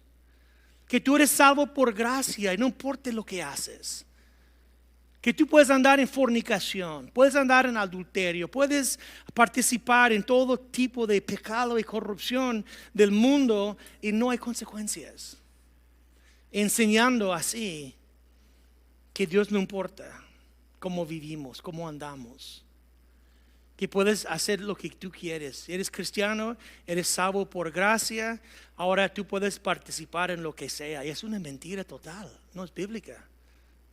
Que tú eres salvo por gracia y no importa lo que haces. Que tú puedes andar en fornicación, puedes andar en adulterio, puedes participar en todo tipo de pecado y corrupción del mundo y no hay consecuencias. Enseñando así que Dios no importa cómo vivimos, cómo andamos. Que puedes hacer lo que tú quieres. Eres cristiano, eres salvo por gracia, ahora tú puedes participar en lo que sea. Y es una mentira total, no es bíblica.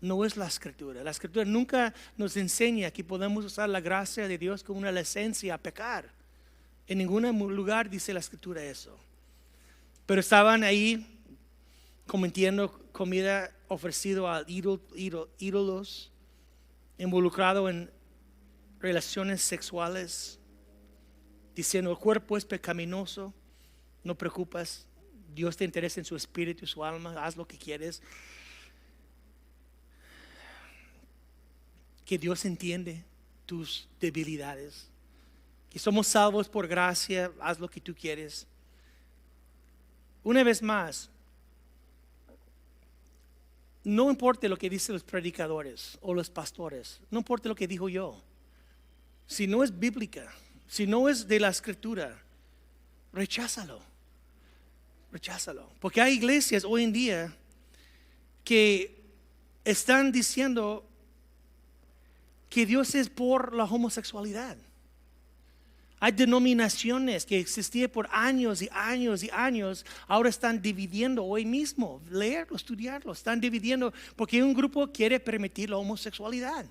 No es la escritura. La escritura nunca nos enseña que podemos usar la gracia de Dios como una licencia a pecar. En ningún lugar dice la escritura eso. Pero estaban ahí cometiendo comida ofrecido a ídolos, involucrado en relaciones sexuales, diciendo el cuerpo es pecaminoso, no preocupas, Dios te interesa en su espíritu y su alma, haz lo que quieres. Que Dios entiende tus debilidades, que somos salvos por gracia, haz lo que tú quieres. Una vez más, no importa lo que dicen los predicadores o los pastores, no importa lo que digo yo, si no es bíblica, si no es de la escritura, recházalo, porque hay iglesias hoy en día que están diciendo que Dios es por la homosexualidad. Hay denominaciones que existían por años y años y años, ahora están dividiendo hoy mismo, leerlo, estudiarlo, están dividiendo porque un grupo quiere permitir la homosexualidad.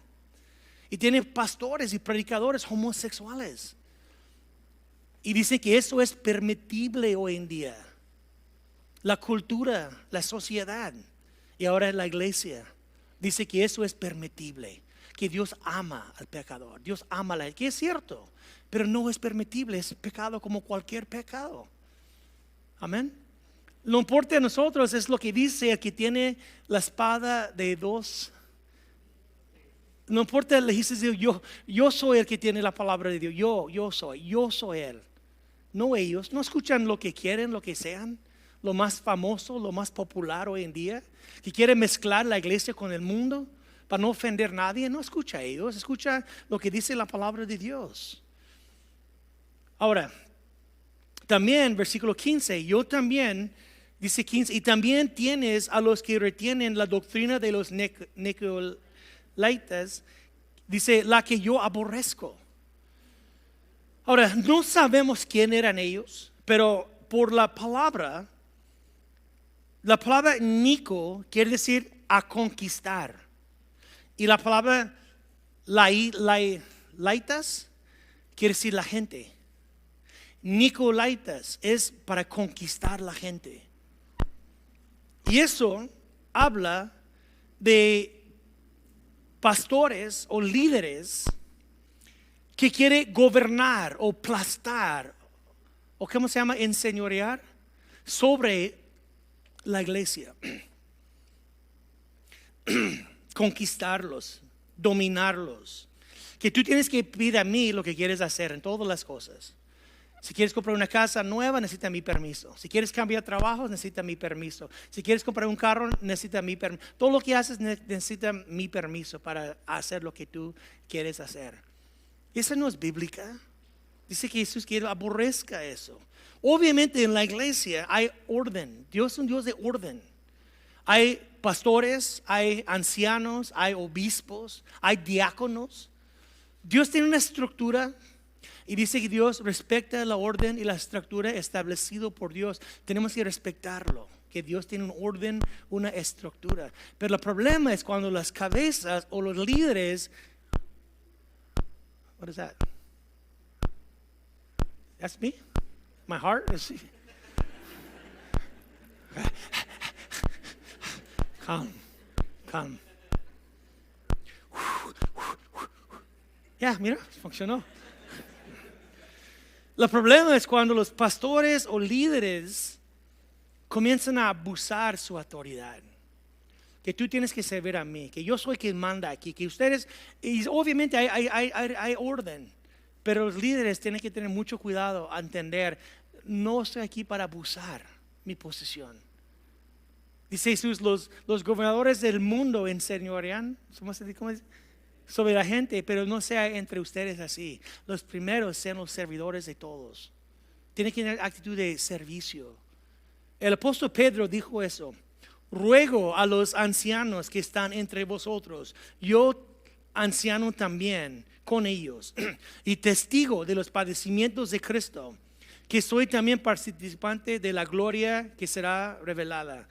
Y tiene pastores y predicadores homosexuales. Y dicen que eso es permitible hoy en día. La cultura, la sociedad y ahora la iglesia dice que eso es permitible. Que Dios ama al pecador, Dios ama a la gente, que es cierto, pero no es permitible, es pecado como cualquier pecado. Amén. Lo importante a nosotros es lo que dice el que tiene la espada de dos. No importa, le dices yo soy el que tiene la palabra de Dios, yo soy él. No ellos, no escuchan lo que quieren, lo que sean, lo más famoso, lo más popular hoy en día, que quiere mezclar la iglesia con el mundo. Para no ofender a nadie, no escucha a ellos, escucha lo que dice la palabra de Dios. Ahora, también, versículo 15, yo también, dice 15, y también tienes a los que retienen la doctrina de los Nicolaitas, dice, la que yo aborrezco. Ahora, no sabemos quién eran ellos, pero por la palabra Nico quiere decir a conquistar. Y la palabra laitas quiere decir la gente. Nicolaitas es para conquistar la gente. Y eso habla de pastores o líderes que quiere gobernar o aplastar o ¿cómo se llama? Enseñorear sobre la iglesia. Conquistarlos, dominarlos. Que tú tienes que pedir a mí lo que quieres hacer en todas las cosas. Si quieres comprar una casa nueva, necesita mi permiso. Si quieres cambiar trabajo, necesita mi permiso. Si quieres comprar un carro, necesita mi permiso. Todo lo que haces necesita mi permiso para hacer lo que tú quieres hacer. Y eso no es bíblica. Dice que Jesús quiere aborrezca eso. Obviamente en la iglesia hay orden. Dios es un Dios de orden. Hay pastores, hay ancianos, hay obispos, hay diáconos. Dios tiene una estructura y dice que Dios respeta la orden y la estructura establecido por Dios. Tenemos que respetarlo, que Dios tiene un orden, una estructura. Pero el problema es cuando las cabezas o los líderes, what is that? That's me? My heart is calm. Ya, mira, funcionó. El problema es cuando los pastores o líderes comienzan a abusar su autoridad. Que tú tienes que servir a mí, que yo soy quien manda aquí, que ustedes, y obviamente hay orden, pero los líderes tienen que tener mucho cuidado a entender, no estoy aquí para abusar mi posición. Dice Jesús, los gobernadores del mundo enseñorean sobre la gente, pero no sea entre ustedes así. Los primeros sean los servidores de todos. Tienen que tener actitud de servicio. El apóstol Pedro dijo eso. Ruego a los ancianos que están entre vosotros, yo anciano también con ellos, y testigo de los padecimientos de Cristo, que soy también participante de la gloria que será revelada.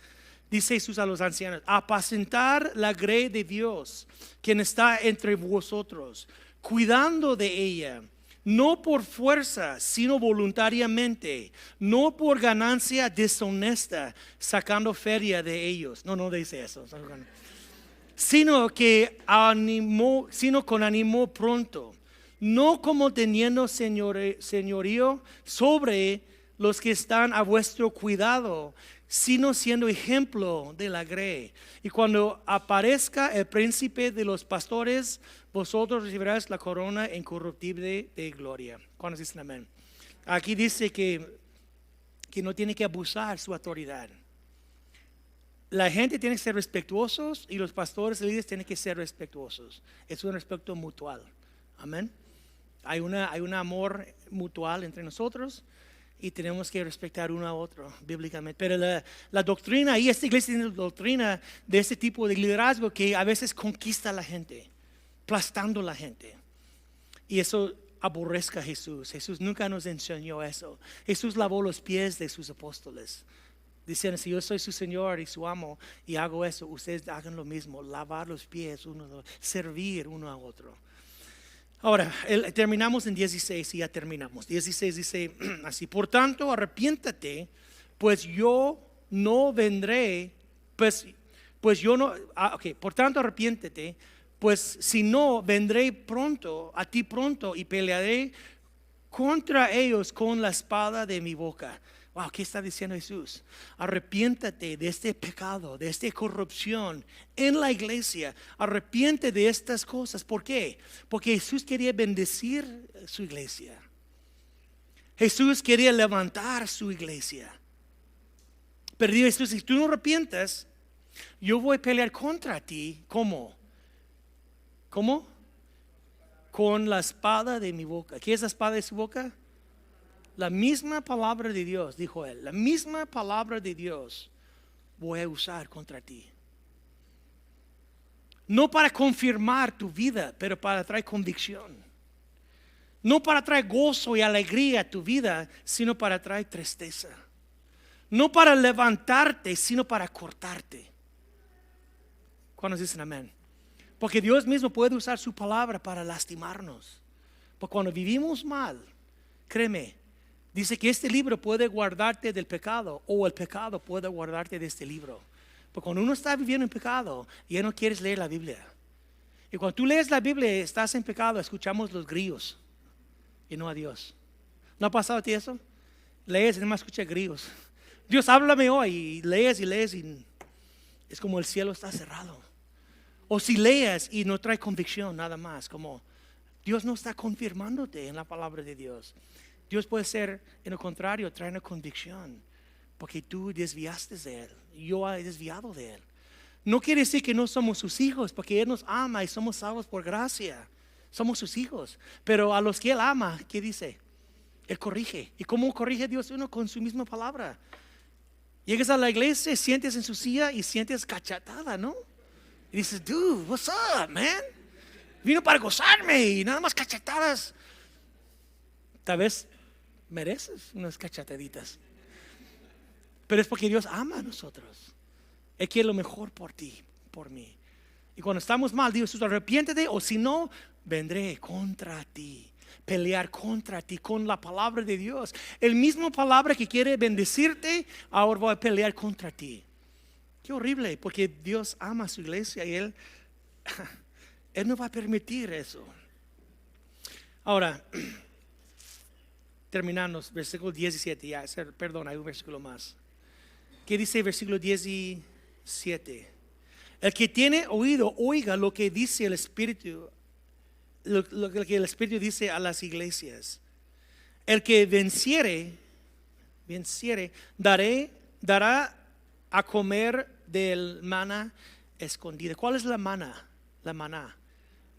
Dice Jesús a los ancianos, apacentar la grey de Dios, quien está entre vosotros, cuidando de ella, no por fuerza, sino voluntariamente, no por ganancia deshonesta, sacando feria de ellos. No dice eso. Sino con ánimo pronto, no como teniendo señorío sobre los que están a vuestro cuidado, sino siendo ejemplo de la grey. Y cuando aparezca el príncipe de los pastores, vosotros recibiréis la corona incorruptible de gloria. ¿Cuántos dicen amén? Aquí dice que no tiene que abusar su autoridad. La gente tiene que ser respetuosos y los pastores y líderes tienen que ser respetuosos. Es un respeto mutual. Amén. Hay un amor mutual entre nosotros y tenemos que respetar uno a otro bíblicamente. Pero la doctrina, y esta iglesia tiene la doctrina de este tipo de liderazgo que a veces conquista a la gente, aplastando a la gente. Y eso aborrezca a Jesús. Jesús nunca nos enseñó eso. Jesús lavó los pies de sus apóstoles, diciendo, si yo soy su Señor y su amo y hago eso, ustedes hagan lo mismo, lavar los pies servir uno a otro. Ahora, terminamos en 16 y ya terminamos. 16 dice así: por tanto, arrepiéntate, pues yo no vendré, pues yo no, por tanto, arrepiéntete, pues si no, vendré pronto, a ti pronto, y pelearé contra ellos con la espada de mi boca. Wow, ¿qué está diciendo Jesús? Arrepiéntate de este pecado, de esta corrupción en la iglesia. Arrepiente de estas cosas. ¿Por qué? Porque Jesús quería bendecir su iglesia. Jesús quería levantar su iglesia. Pero dice Jesús, si tú no arrepientas, yo voy a pelear contra ti. ¿Cómo? ¿Cómo? Con la espada de mi boca. ¿Qué es la espada de su boca? La misma palabra de Dios, dijo él, la misma palabra de Dios voy a usar contra ti. No para confirmar tu vida, pero para traer convicción. No para traer gozo y alegría a tu vida, sino para traer tristeza. No para levantarte, sino para cortarte. ¿Cuántos dicen amén? Porque Dios mismo puede usar su palabra para lastimarnos. Porque cuando vivimos mal, créeme, dice que este libro puede guardarte del pecado, o el pecado puede guardarte de este libro. Porque cuando uno está viviendo en pecado, ya no quieres leer la Biblia. Y cuando tú lees la Biblia y estás en pecado, escuchamos los grillos y no a Dios. ¿No ha pasado a ti eso? Lees y nada más escuchas grillos. Dios, háblame hoy, y lees y es como el cielo está cerrado. O si lees y no trae convicción, nada más, como Dios no está confirmándote en la palabra de Dios. Dios puede ser, en lo contrario, traer una convicción, porque tú desviaste de Él, yo he desviado de Él. No quiere decir que no somos sus hijos, porque Él nos ama y somos salvos por gracia. Somos sus hijos, pero a los que Él ama, ¿qué dice? Él corrige. ¿Y cómo corrige Dios uno? Con su misma palabra. Llegas a la iglesia, sientes en su silla y sientes cachetada, ¿no? Y dices, dude, what's up, man? Vino para gozarme y nada más cachetadas. Tal vez mereces unas cachetaditas, pero es porque Dios ama a nosotros. Él quiere lo mejor por ti, por mí. Y cuando estamos mal, Dios, arrepiéntete, o si no, vendré contra ti, pelear contra ti con la palabra de Dios. El mismo palabra que quiere bendecirte, ahora voy a pelear contra ti. Qué horrible, porque Dios ama a su iglesia y Él no va a permitir eso. Ahora, terminamos, versículo 17, ya, perdón, hay un versículo más. ¿Qué dice el versículo 17? El que tiene oído, oiga lo que dice el Espíritu, lo que el Espíritu dice a las iglesias. El que venciere, dará a comer del maná escondida. ¿Cuál es la maná? La maná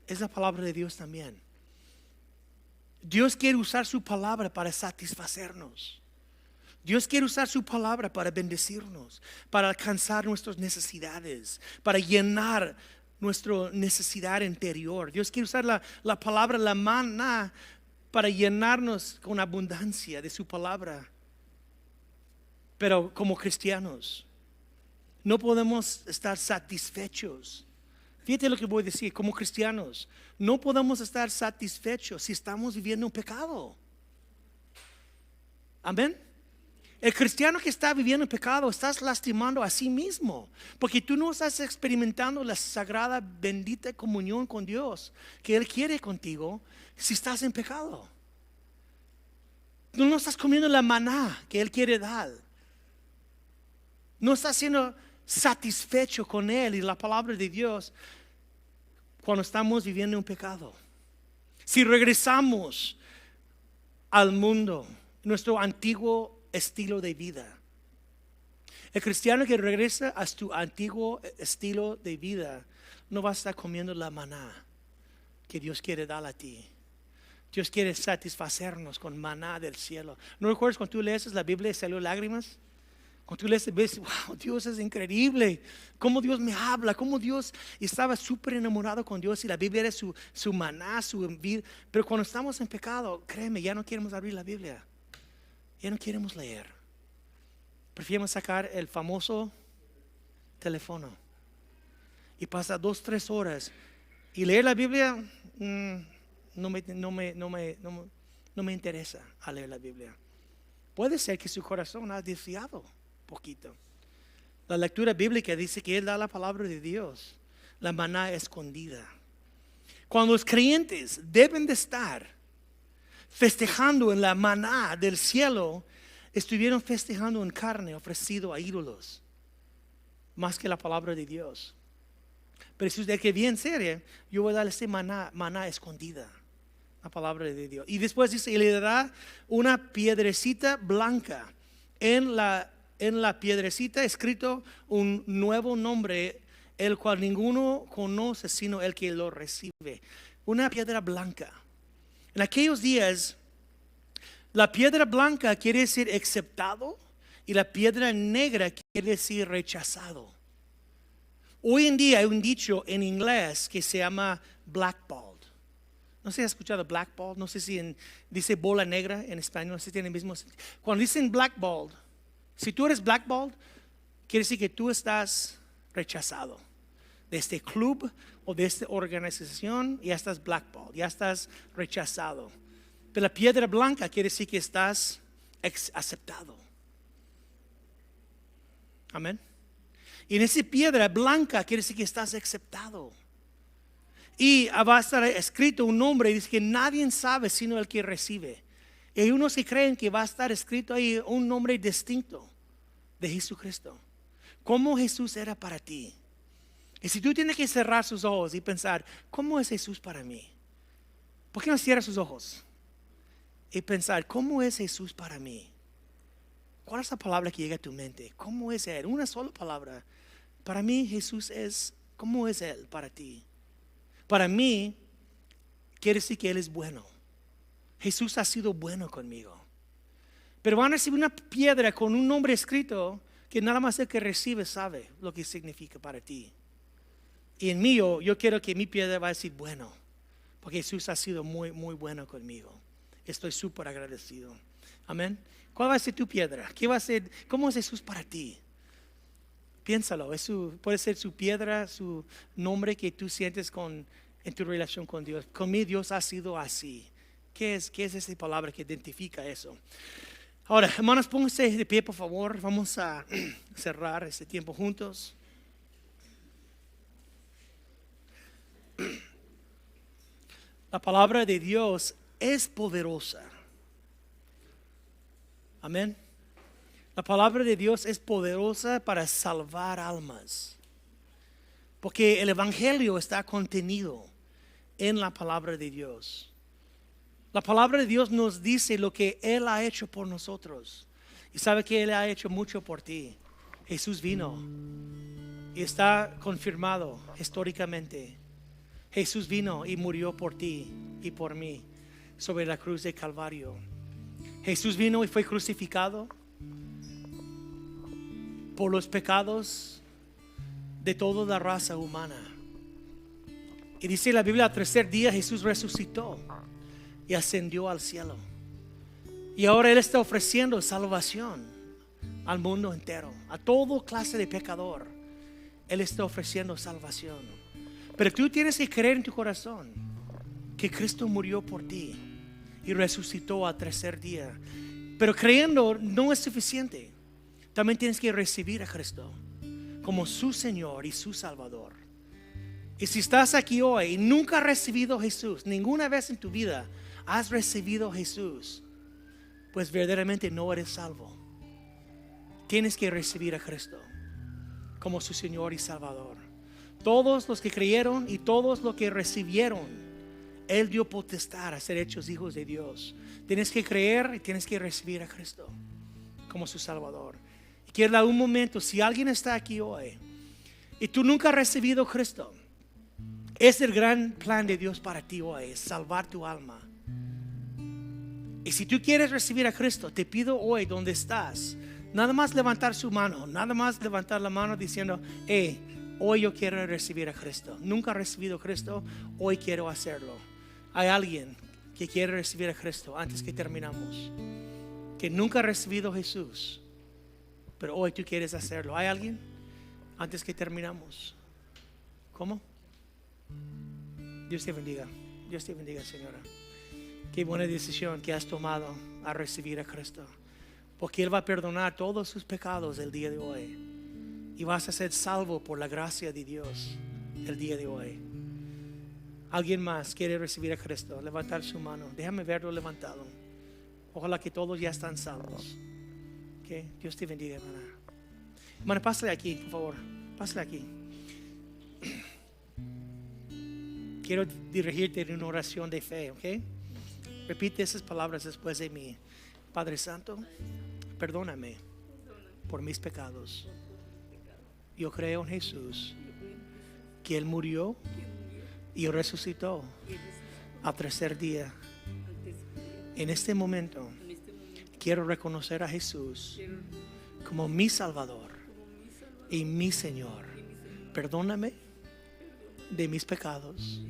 es la palabra de Dios también. Dios quiere usar su palabra para satisfacernos. Dios quiere usar su palabra para bendecirnos, para alcanzar nuestras necesidades, para llenar nuestra necesidad interior. Dios quiere usar la palabra, la maná, para llenarnos con abundancia de su palabra. Pero como cristianos, no podemos estar satisfechos. Fíjate lo que voy a decir, como cristianos, no podemos estar satisfechos si estamos viviendo un pecado. Amén. El cristiano que está viviendo en pecado, estás lastimando a sí mismo, porque tú no estás experimentando la sagrada, bendita comunión con Dios que Él quiere contigo si estás en pecado. Tú no estás comiendo la maná que Él quiere dar. No estás siendo satisfecho con Él y la palabra de Dios cuando estamos viviendo en pecado. Si regresamos al mundo, nuestro antiguo estilo de vida. El cristiano que regresa a su antiguo estilo de vida no va a estar comiendo la maná que Dios quiere dar a ti. Dios quiere satisfacernos con maná del cielo. ¿No recuerdas cuando tú lees la Biblia y salió lágrimas? Cuando tú lees, ves, wow, Dios es increíble. Cómo Dios me habla, cómo Dios estaba súper enamorado con Dios y la Biblia era su maná, su vida. Pero cuando estamos en pecado, créeme, ya no queremos abrir la Biblia. Ya no queremos leer. Preferimos sacar el famoso teléfono y pasar 2-3 horas y leer la Biblia. No me interesa a leer la Biblia. Puede ser que su corazón ha desviado poquito. La lectura bíblica dice que Él da la palabra de Dios, la maná escondida. Cuando los creyentes deben de estar festejando en la maná del cielo, estuvieron festejando en carne ofrecido a ídolos, más que la palabra de Dios. Pero si usted que bien serio, yo voy a darle ese maná escondida, la palabra de Dios. Y después dice, y le dará una piedrecita blanca. En la piedrecita escrito un nuevo nombre, el cual ninguno conoce sino el que lo recibe. Una piedra blanca. En aquellos días, la piedra blanca quiere decir aceptado y la piedra negra quiere decir rechazado. Hoy en día hay un dicho en inglés que se llama blackballed. No sé si has escuchado blackballed, no sé si dice bola negra en español, no sé si tiene el mismo sentido. Cuando dicen blackballed, si tú eres blackballed, quiere decir que tú estás rechazado de este club o de esta organización, ya estás blackballed, ya estás rechazado. Pero la piedra blanca quiere decir que estás aceptado. Amén. Y en esa piedra blanca quiere decir que estás aceptado. Y va a estar escrito un nombre y dice que nadie sabe sino el que recibe. Y hay unos que creen que va a estar escrito ahí un nombre distinto de Jesucristo. ¿Cómo Jesús era para ti? Y si tú tienes que cerrar sus ojos y pensar, ¿cómo es Jesús para mí? ¿Por qué no cierras sus ojos? Y pensar, ¿cómo es Jesús para mí? ¿Cuál es la palabra que llega a tu mente? ¿Cómo es Él? Una sola palabra. Para mí Jesús es, ¿cómo es Él para ti? Para mí, quiere decir que Él es bueno. Jesús ha sido bueno conmigo. Pero van a recibir una piedra con un nombre escrito que nada más el que recibe sabe lo que significa para ti. Y en mí yo quiero que mi piedra va a decir bueno, porque Jesús ha sido muy, muy bueno conmigo. Estoy súper agradecido. Amén. ¿Cuál va a ser tu piedra? ¿Qué va a ser? ¿Cómo es Jesús para ti? Piénsalo. Puede ser su piedra, su nombre que tú sientes en tu relación con Dios. Con mí Dios ha sido así. ¿Qué es esa palabra que identifica eso? Ahora, hermanos, pónganse de pie, por favor. Vamos a cerrar este tiempo juntos. La palabra de Dios es poderosa. Amén. La palabra de Dios es poderosa para salvar almas. Porque el Evangelio está contenido en la palabra de Dios. La palabra de Dios nos dice lo que Él ha hecho por nosotros. Y sabe que Él ha hecho mucho por ti. Jesús vino y está confirmado históricamente. Jesús vino y murió por ti y por mí sobre la cruz de Calvario. Jesús vino y fue crucificado por los pecados de toda la raza humana. Y dice la Biblia, al tercer día Jesús resucitó y ascendió al cielo. Y ahora Él está ofreciendo salvación al mundo entero, a toda clase de pecador. Él está ofreciendo salvación. Pero tú tienes que creer en tu corazón que Cristo murió por ti y resucitó al tercer día. Pero creyendo no es suficiente. También tienes que recibir a Cristo como su Señor y su Salvador. Y si estás aquí hoy y nunca has recibido a Jesús, ninguna vez en tu vida has recibido a Jesús, pues verdaderamente no eres salvo. Tienes que recibir a Cristo como su Señor y Salvador. Todos los que creyeron y todos los que recibieron, Él dio potestad a ser hechos hijos de Dios. Tienes que creer y tienes que recibir a Cristo como su Salvador. Y quiero dar un momento, si alguien está aquí hoy y tú nunca has recibido a Cristo, es el gran plan de Dios para ti hoy, es salvar tu alma. Y si tú quieres recibir a Cristo, te pido hoy donde estás, nada más levantar su mano, nada más levantar la mano diciendo, hoy yo quiero recibir a Cristo. Nunca he recibido a Cristo, hoy quiero hacerlo. Hay alguien que quiere recibir a Cristo antes que terminamos, que nunca ha recibido a Jesús, pero hoy tú quieres hacerlo. ¿Hay alguien? Antes que terminamos. ¿Cómo? Dios te bendiga. Dios te bendiga, señora. Qué buena decisión que has tomado a recibir a Cristo, porque Él va a perdonar todos sus pecados el día de hoy y vas a ser salvo por la gracia de Dios el día de hoy. ¿Alguien más quiere recibir a Cristo? Levantar su mano. Déjame verlo levantado. Ojalá que todos ya están salvos. Okay. Dios te bendiga, hermana. Hermana, pásale aquí, por favor. Pásale aquí. Quiero dirigirte en una oración de fe, ¿ok? Repite esas palabras después de mí. Padre Santo, perdóname por mis pecados. Yo creo en Jesús, que Él murió y resucitó al tercer día. En este momento quiero reconocer a Jesús como mi Salvador y mi Señor. Perdóname de mis pecados.